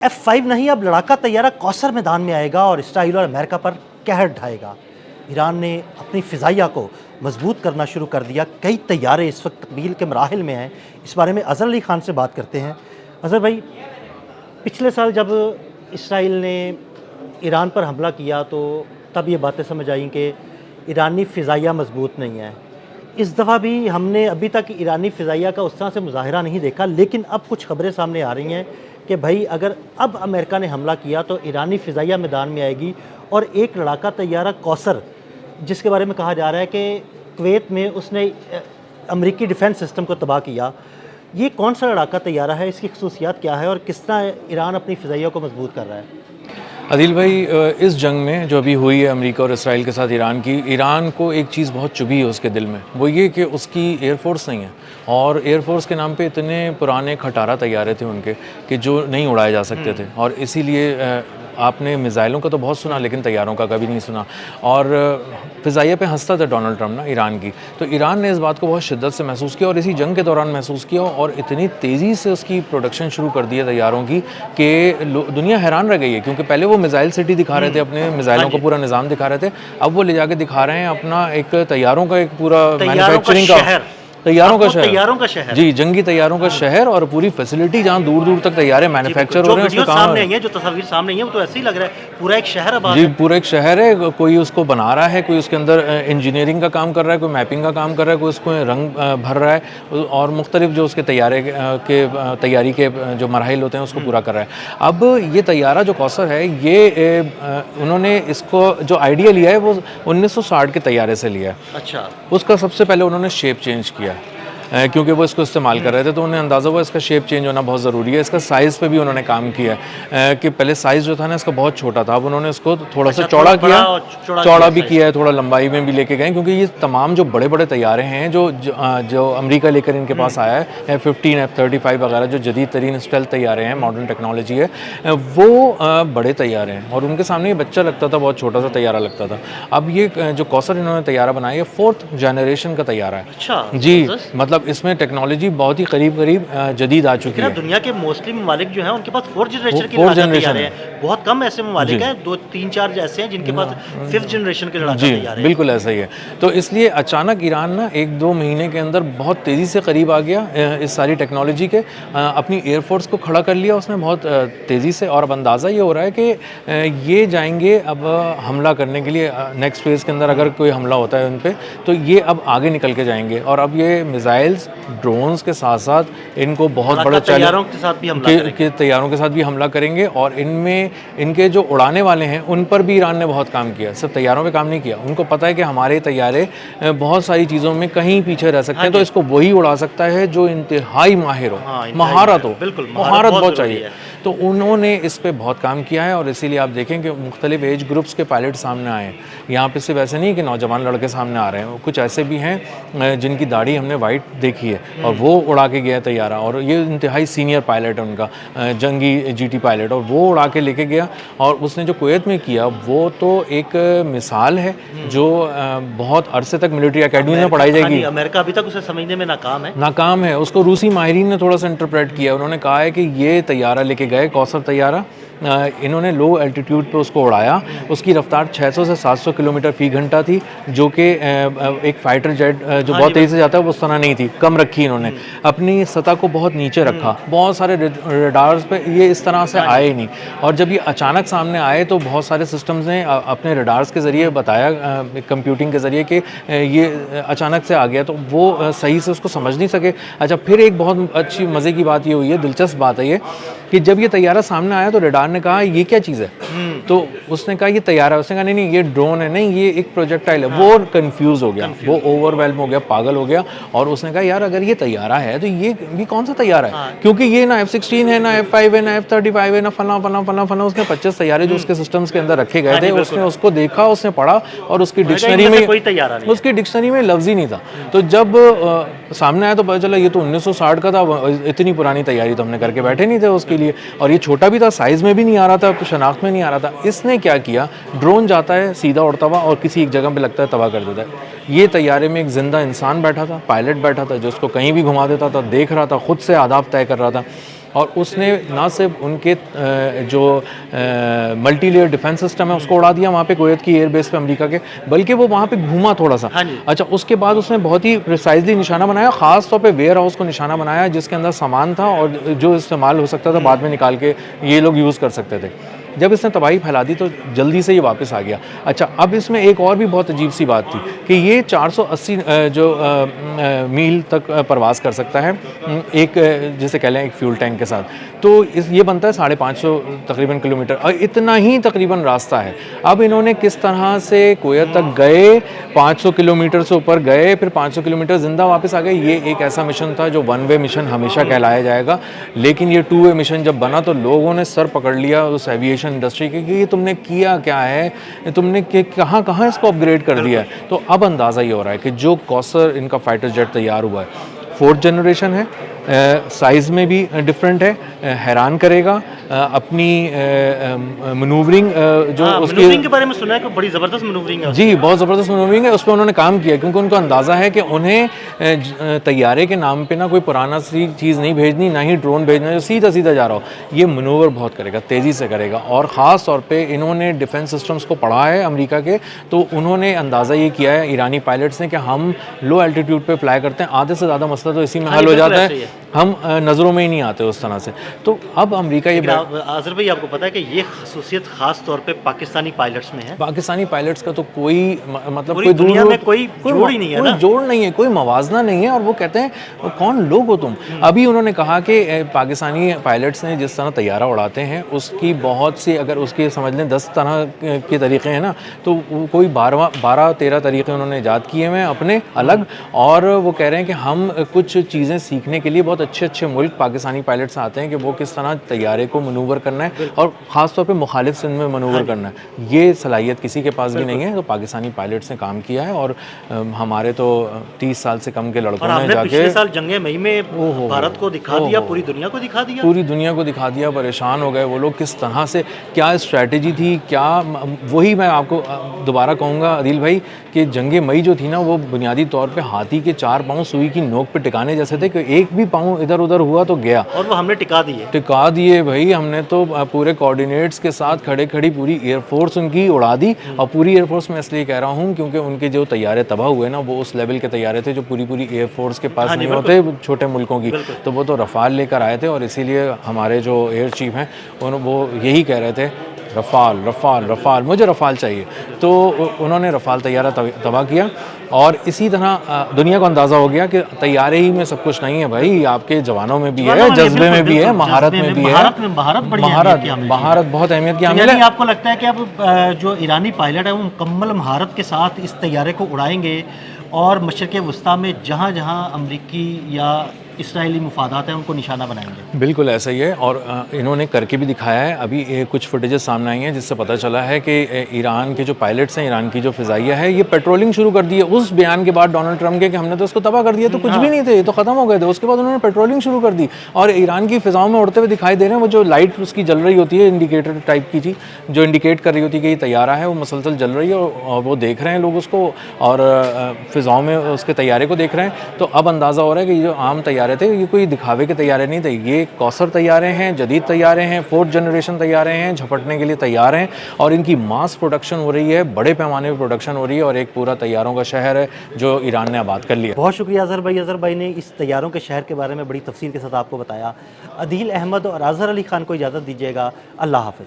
F5 नहीं, अब लड़ाका तैयारा कौसर मैदान में आएगा और इसराइल और अमेरिका पर कहर ढाएगा। ईरान ने अपनी फ़िज़ाइया को मजबूत करना शुरू कर दिया। कई तैयारे इस वक्त तकमील के मराहिल में हैं। इस बारे में अज़हर अली ख़ान से बात करते हैं। अज़हर भाई, पिछले साल जब इसराइल ने ईरान पर हमला किया तो तब ये बातें समझ आई कि ईरानी फ़िज़ाइया मजबूत नहीं है। इस दफ़ा भी हमने अभी तक ईरानी फ़िज़ाइया का उस तरह से मुज़ाहिरा नहीं देखा, लेकिन अब कुछ खबरें सामने आ रही हैं कि भाई अगर अब अमेरिका ने हमला किया तो ईरानी फ़िज़ाइया मैदान में आएगी। और एक लड़ाका तैयारा कौसर, जिसके बारे में कहा जा रहा है कि कुवैत में उसने अमेरिकी डिफेंस सिस्टम को तबाह किया, ये कौन सा लड़ाका तैयारा है, इसकी खसूसियात क्या है और किस तरह ईरान अपनी फ़िज़ाइया को मजबूत कर रहा है? आदिल भाई, इस जंग में जो अभी हुई है अमेरिका और इसराइल के साथ ईरान की, ईरान को एक चीज़ बहुत चुभी है उसके दिल में, वो ये कि उसकी एयरफोर्स नहीं है। और एयरफोर्स के नाम पे इतने पुराने खटारा तैयारे थे उनके कि जो नहीं उड़ाए जा सकते थे। और इसीलिए आपने मिज़ाइलों का तो बहुत सुना लेकिन तैयारों का कभी नहीं सुना। और फ़िज़ाइया पे हंसता था डोनाल्ड ट्रंप ना, ईरान की। तो ईरान ने इस बात को बहुत शिद्दत से महसूस किया और इसी जंग के दौरान महसूस किया और इतनी तेज़ी से उसकी प्रोडक्शन शुरू कर दी है तैयारों की कि दुनिया हैरान रह गई है। क्योंकि पहले वो मिज़ाइल सिटी दिखा रहे थे, अपने मिज़ाइलों का पूरा निज़ाम दिखा रहे थे, अब वो ले जाके दिखा रहे हैं अपना एक तैयारों का एक पूरा मैन्युफैक्चरिंग का, तैयारों का शहर जी, जंगी तैयारों का शहर और पूरी फैसिलिटी जहाँ दूर दूर तक तैयारे मैन्युफैक्चर हो रहे हैं। उसमें सामने है, जो तस्वीर सामने है, वो तो ऐसे ही लग रहा है पूरा एक शहर है। जी, पूरा एक शहर है। कोई उसको बना रहा है, कोई उसके अंदर इंजीनियरिंग का काम कर रहा है, कोई मैपिंग का काम कर रहा है, कोई उसको रंग भर रहा है और मुख्तलिफ जो उसके तैयारी के जो मराहिल होते हैं उसको पूरा कर रहा है। अब ये तैयारा जो कौसर है, ये उन्होंने इसको जो आइडिया लिया है वो 1960 के तैयारे से लिया है। अच्छा। उसका सबसे पहले उन्होंने शेप चेंज किया क्योंकि वो इसको इस्तेमाल कर रहे थे, तो उन्हें अंदाज़ा हुआ इसका शेप चेंज होना बहुत ज़रूरी है। इसका साइज़ पे भी उन्होंने काम किया है कि पहले साइज़ जो था ना इसका बहुत छोटा था, अब उन्होंने इसको थोड़ा सा चौड़ा किया, चौड़ा भी किया है, थोड़ा लंबाई में भी लेके गए। क्योंकि ये तमाम जो बड़े बड़े तैयारे हैं जो अमेरिका लेकर इनके पास आया है, F-15 F-35 वगैरह जो जदीद तरीन स्टेल्थ तैयारे हैं, मॉडर्न टेक्नोलॉजी है, वो बड़े तैयारे हैं और उनके सामने ये बच्चा लगता था, बहुत छोटा सा तैयारा लगता था। अब ये जो कौसर इन्होंने तैयारा बनाया है, 4th जनरेशन का तैयारा है। अच्छा जी, मतलब इसमें टेक्नोलॉजी बहुत ही करीब जदीद आ चुकी है। दुनिया के मोस्टली ममालिक जो हैं उनके पास 4th जनरेशन के लड़ाके हैं। बहुत कम ऐसे ममालिक हैं, 2-3-4 ऐसे हैं जिनके पास 5th जनरेशन के लड़ाके तैयार हैं। बिल्कुल ऐसा ही है। तो इसलिए अचानक ईरान ना 1-2 महीने के अंदर बहुत तेज़ी से करीब आ गया इस सारी टेक्नोलॉजी के, अपनी एयरफोर्स को खड़ा कर लिया उसने बहुत तेज़ी से। और अब अंदाज़ा ये हो रहा है कि ये जाएंगे अब हमला करने के लिए नेक्स्ट फेज़ के अंदर। अगर कोई हमला होता है उन पर तो ये अब आगे निकल के जाएंगे और अब ये मिसाइल्स, ड्रोन्स के साथ साथ इनको बहुत बड़ा तैयारों के साथ भी हमला करेंगे और इनमें इनके जो उड़ाने वाले हैं उन पर भी ईरान ने बहुत काम किया। सिर्फ तैयारों पे काम नहीं किया, उनको पता है कि हमारे तैयारे बहुत सारी चीज़ों में कहीं पीछे रह सकते हैं, तो इसको वही उड़ा सकता है जो इंतहाई माहिर हो, महारत हो, महारत बहुत चाहिए। तो उन्होंने इस पे बहुत काम किया है और इसीलिए आप देखें कि मुख्तलिफ एज ग्रुप्स के पायलट सामने आए हैं। यहाँ पे सिर्फ ऐसे नहीं कि नौजवान लड़के सामने आ रहे हैं, कुछ ऐसे भी हैं जिनकी दाढ़ी हमने वाइट देखी है और वो उड़ा के गया तैयारा। और ये इंतहाई सीनियर पायलट है उनका, जंगी जीटी पायलट, और वो उड़ा के लेके गया। और उसने जो कुवैत में किया वो तो एक मिसाल है जो बहुत अरसे तक मिलिट्री अकेडमी में पढ़ाई जाएगी। अमेरिका अभी तक उसे समझने में नाकाम है। उसको रूसी माहिरीन ने थोड़ा सा इंटरप्रेट किया। उन्होंने कहा है कि ये तैयारा लेके गए, कौसर तैयारा, इन्होंने लो एल्टीट्यूड पे उसको उड़ाया। उसकी रफ्तार 600 से 700 किलोमीटर फी घंटा थी, जो कि एक फाइटर जेट जो बहुत तेज़ी से जाता है वो उस तरह नहीं थी, कम रखी इन्होंने। अपनी सतह को बहुत नीचे रखा, बहुत सारे रडार्स पे ये इस तरह से आए ही नहीं। और जब ये अचानक सामने आए तो बहुत सारे सिस्टम्स ने अपने रडार्स के ज़रिए बताया, कंप्यूटिंग के ज़रिए, कि ये अचानक से आ गया, तो वो सही से उसको समझ नहीं सके। अच्छा, फिर एक बहुत अच्छी मज़े की बात ये हुई है, दिलचस्प बात है ये, कि जब ये तैयारा सामने आया तो रडार ने कहा ये क्या चीज़ है, तो उसने कहा ये तैयारा है। उसने कहा नहीं ये ड्रोन है, नहीं ये एक प्रोजेक्टाइल है। वो कंफ्यूज हो गया, वो ओवरवेल्म हो गया, पागल हो गया। और उसने कहा यार अगर ये तैयारा है तो ये कौन सा तैयारा है, क्योंकि ये ना F-16 है, ना F-5 है, ना F-35 है, ना फला। उसने 25 तैयारे जो उसके सिस्टम्स के अंदर रखे गए थे, उसने उसको देखा, उसने पढ़ा और उसकी डिक्शनरी में लफ्ज़ ही नहीं था। तो जब सामने आया तो पता चला ये तो 1960 का था, इतनी पुरानी तैयारी तो हमने करके बैठे नहीं थे उसके लिए। और ये छोटा भी था, साइज़ में भी नहीं आ रहा था, शनाख्त में नहीं आ रहा था। इसने क्या किया, ड्रोन जाता है सीधा उड़ता हुआ और किसी एक जगह पे लगता है, तबाह कर देता है। ये तैयारे में एक जिंदा इंसान बैठा था, पायलट बैठा था, जो उसको कहीं भी घुमा देता था, देख रहा था, खुद से आदाब तय कर रहा था। और उसने ना सिर्फ उनके जो मल्टी लेयर डिफेंस सिस्टम है उसको उड़ा दिया वहाँ पे कुवैत की एयरबेस पे अमेरिका के, बल्कि वो वहाँ पे घूमा थोड़ा सा। हाँ जी। अच्छा, उसके बाद उसने बहुत ही प्रिसाइजली निशाना बनाया, खास तौर पे वेयर हाउस को निशाना बनाया जिसके अंदर सामान था और जो इस्तेमाल हो सकता था बाद में निकाल के ये लोग यूज़ कर सकते थे। जब इसने तबाही फैला दी तो जल्दी से ये वापस आ गया। अच्छा, अब इसमें एक और भी बहुत अजीब सी बात थी कि ये 480 मील तक परवास कर सकता है एक जैसे कह लें एक फ्यूल टैंक के साथ, तो ये बनता है 550 तकरीबन किलोमीटर, और इतना ही तकरीबन रास्ता है। अब इन्होंने किस तरह से कुवैत तक गए, 500 किलोमीटर से ऊपर गए, फिर 500 किलोमीटर ज़िंदा वापस आ गए। ये एक ऐसा मिशन था जो वन वे मिशन हमेशा कहलाया जाएगा, लेकिन ये टू वे मिशन जब बना तो लोगों ने सर पकड़ लिया उस एविएशन इंडस्ट्री के कि ये तुमने किया क्या है, तुमने कहाँ कहाँ इसको अपग्रेड कर दिया है। तो अब अंदाज़ा ये हो रहा है कि जो कौसर इनका फाइटर जेट तैयार हुआ है 4th जनरेशन है, साइज़ में भी डिफरेंट है, हैरान करेगा। अपनी मनूवरिंग जो उसकी मैन्यूवरिंग के बारे में सुना है कि बड़ी ज़बरदस्त मैन्यूवरिंग है। जी, बहुत ज़बरदस्त मैन्यूवरिंग है, उस पर उन्होंने काम किया क्योंकि उनको अंदाज़ा है कि उन्हें तैयारे के नाम पे ना कोई पुराना सी चीज़ नहीं भेजनी, ना ही ड्रोन भेजना जो सीधा सीधा जा रहा हो। ये मनूवर बहुत करेगा, तेज़ी से करेगा, और ख़ास तौर पे इन्होंने डिफेंस सिस्टम्स को पढ़ा है अमेरिका के, तो उन्होंने अंदाज़ा ये किया है ईरानी पायलट्स ने कि हम लो एल्टीट्यूड पे फ्लाई करते हैं, आधे से ज़्यादा मसला तो इसी में हल हो जाता है, हम नज़रों में ही नहीं आते उस तरह से। तो अब अमेरिका ये आज़र भाई, आपको पता है कि ये खसूसियत ख़ास तौर पे पाकिस्तानी पायलट्स में है। पाकिस्तानी पायलट्स का तो कोई मतलब पूरी दुनिया में कोई जोड़ ही नहीं है ना, कोई जोड़ नहीं है, कोई मवाजना नहीं है, और वो कहते हैं कौन लोग हो तुम। अभी उन्होंने कहा कि पाकिस्तानी पायलट्स ने जिस तरह तैयारा उड़ाते हैं उसकी बहुत सी, अगर उसके समझ लें 10 तरह के तरीक़े हैं ना, तो कोई 12-13 तरीक़े उन्होंने ईजाद किए हुए हैं अपने अलग, और वो कह रहे हैं कि हम कुछ चीज़ें सीखने के लिए बहुत अच्छे अच्छे मुल्क पाकिस्तानी पायलट्स आते हैं कि वो किस तरह तैयारे को मनूवर करना है और ख़ास तौर पे मुखालिफ सिंध में मनूवर करना है। ये सलाहियत किसी के पास भी नहीं है, तो पाकिस्तानी पायलट्स ने काम किया है, और हमारे तो 30 साल से कम के लड़कों ने जाके पिछले साल जंगे मई में भारत को दिखा दिया, पूरी दुनिया को दिखा दिया, पूरी दुनिया को दिखा दिया। परेशान हो गए वो लोग किस तरह से, क्या स्ट्रैटेजी थी, क्या वही मैं आपको दोबारा कहूँगा आदिल भाई कि जंगे मई जो थी ना वो बुनियादी तौर पे हाथी के 4 पाँव सुई की नोक पे टिकाने जैसे थे कि एक भी पाँव इधर उधर हुआ तो गया, और वो हमने टिका दिए भाई। हमने तो पूरे कोऑर्डिनेट्स के साथ खड़े खड़ी पूरी एयरफोर्स उनकी उड़ा दी, और पूरी एयरफोर्स मैं इसलिए कह रहा हूँ क्योंकि उनके जो तैयारे तबाह हुए ना वो उस लेवल के तैयारे थे जो पूरी एयरफोर्स के पास नहीं होते छोटे मुल्कों की, तो वो तो रफ़ाल लेकर आए थे, और इसीलिए हमारे जो एयर चीफ हैं वो यही कह रहे थे रफ़ाल रफ़ाल रफ़ाल, मुझे रफ़ाल चाहिए, तो उन्होंने रफ़ाल तैयारा तबाह किया। और इसी तरह दुनिया को अंदाज़ा हो गया कि तैयारे ही में सब कुछ नहीं है भाई, आपके जवानों में भी है, जज्बे में भी है, महारत में भी है, महारत बहुत अहमियत की हामिल है। आपको लगता है कि अब जो ईरानी पायलट है वो मुकम्मल महारत के साथ इस तैयारे को उड़ाएंगे और मशरिक़ वस्ता में जहाँ जहाँ अमरीकी या इसराइली मुफादात हैं उनको निशाना बनाएंगे? बिल्कुल ऐसा ही है, और इन्होंने करके भी दिखाया है। अभी कुछ फुटेजेस सामने आई हैं जिससे पता चला है कि ईरान के जो पायलट्स हैं, ईरान की जो फ़िज़ाइया है, ये पेट्रोलिंग शुरू कर दी है। उस बयान के बाद डोनाल्ड ट्रंप के कि हमने तो उसको तबाह कर दिया, तो कुछ भी नहीं थे, ये तो ख़त्म हो गए थे, उसके बाद उन्होंने पेट्रोलिंग शुरू कर दी और ईरान की फ़िज़ाओं में उड़ते हुए दिखाई दे रहे हैं। वो जो लाइट उसकी जल रही होती है, इंडिकेटर टाइप की थी जो इंडिकेट कर रही होती है कि ये तैयारा है, वो मुसलसल जल रही है, और वो देख रहे हैं लोग उसको, और फ़िज़ाओं में उसके तैयारे को देख रहे हैं। तो अब अंदाज़ा हो रहा है कि ये जो आम तैयारे थे ये कोई दिखावे के तैयारे नहीं थे, ये कौसर तैयारे हैं, जदीद तैयारे हैं, 4th जनरेशन तैयारे हैं, झपटने के लिए तैयार हैं, और इनकी मास प्रोडक्शन हो रही है, बड़े पैमाने पर प्रोडक्शन हो रही है, और एक पूरा तैयारों का शहर है जो ईरान ने आबाद कर लिया। बहुत शुक्रिया अज़हर भाई ने इस तैयारों के शहर के बारे में बड़ी तफसील के साथ आपको बताया। अदील अहमद और अज़हर अली खान को इजाज़त दीजिएगा। अल्लाह हाफ़िज़।